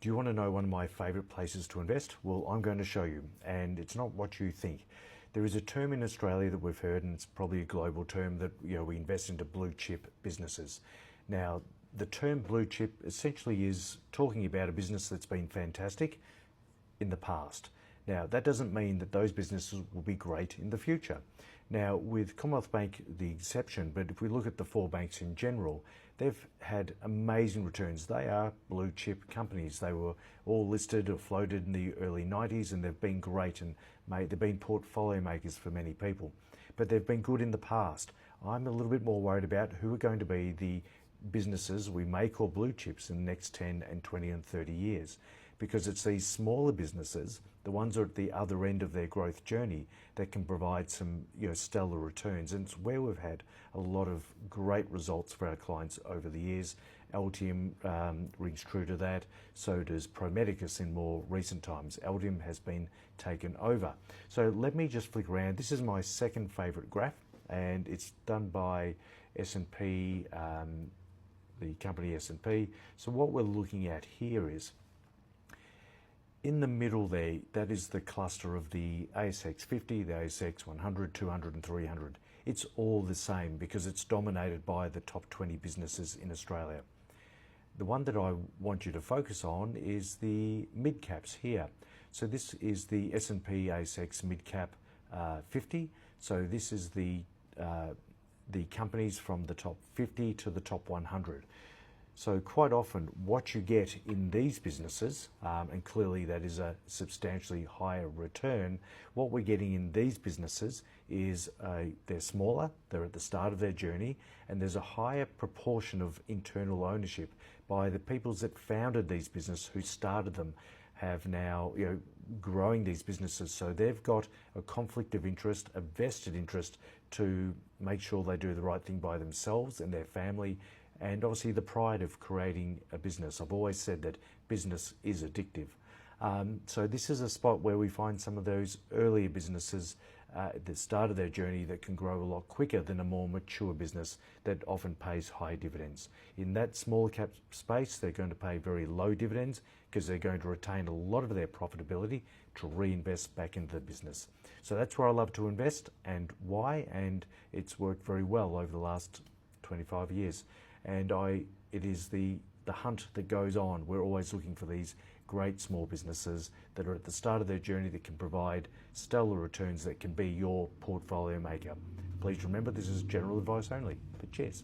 Do you want to know one of my favourite places to invest? Well, I'm going to show you, and it's not what you think. There is a term in Australia that we've heard, and it's probably a global term, that we invest into blue chip businesses. Now, the term blue chip essentially is talking about a business that's been fantastic in the past. Now, that doesn't mean that those businesses will be great in the future. Now, with Commonwealth Bank the exception, but if we look at the four banks in general, they've had amazing returns. They are blue chip companies. They were all listed or floated in the early 90s, and they've been great, and they've been portfolio makers for many people. But they've been good in the past. I'm a little bit more worried about who are going to be the businesses we may call blue chips in the next 10 and 20 and 30 years. Because it's these smaller businesses, the ones that are at the other end of their growth journey, that can provide some stellar returns. And it's where we've had a lot of great results for our clients over the years. Altium rings true to that. So does Pro Medicus in more recent times. Altium has been taken over. So let me just flick around. This is my second favourite graph, and it's done by S&P, the company S&P. So what we're looking at here is, in the middle there, that is the cluster of the ASX 50, the ASX 100, 200 and 300. It's all the same because it's dominated by the top 20 businesses in Australia. The one that I want you to focus on is the mid caps here. So this is the S&P ASX mid cap 50. So this is the companies from the top 50 to the top 100. So quite often what you get in these businesses, and clearly that is a substantially higher return, what we're getting in these businesses is they're smaller, they're at the start of their journey, and there's a higher proportion of internal ownership by the people that founded these businesses, who started them, have now growing these businesses. So they've got a conflict of interest, a vested interest to make sure they do the right thing by themselves and their family, and obviously the pride of creating a business. I've always said that business is addictive. So this is a spot where we find some of those earlier businesses that started their journey that can grow a lot quicker than a more mature business that often pays high dividends. In that small cap space, they're going to pay very low dividends because they're going to retain a lot of their profitability to reinvest back into the business. So that's where I love to invest, and why, and it's worked very well over the last 25 years. And it is the hunt that goes on. We're always looking for these great small businesses that are at the start of their journey that can provide stellar returns that can be your portfolio maker. Please remember, this is general advice only. But cheers.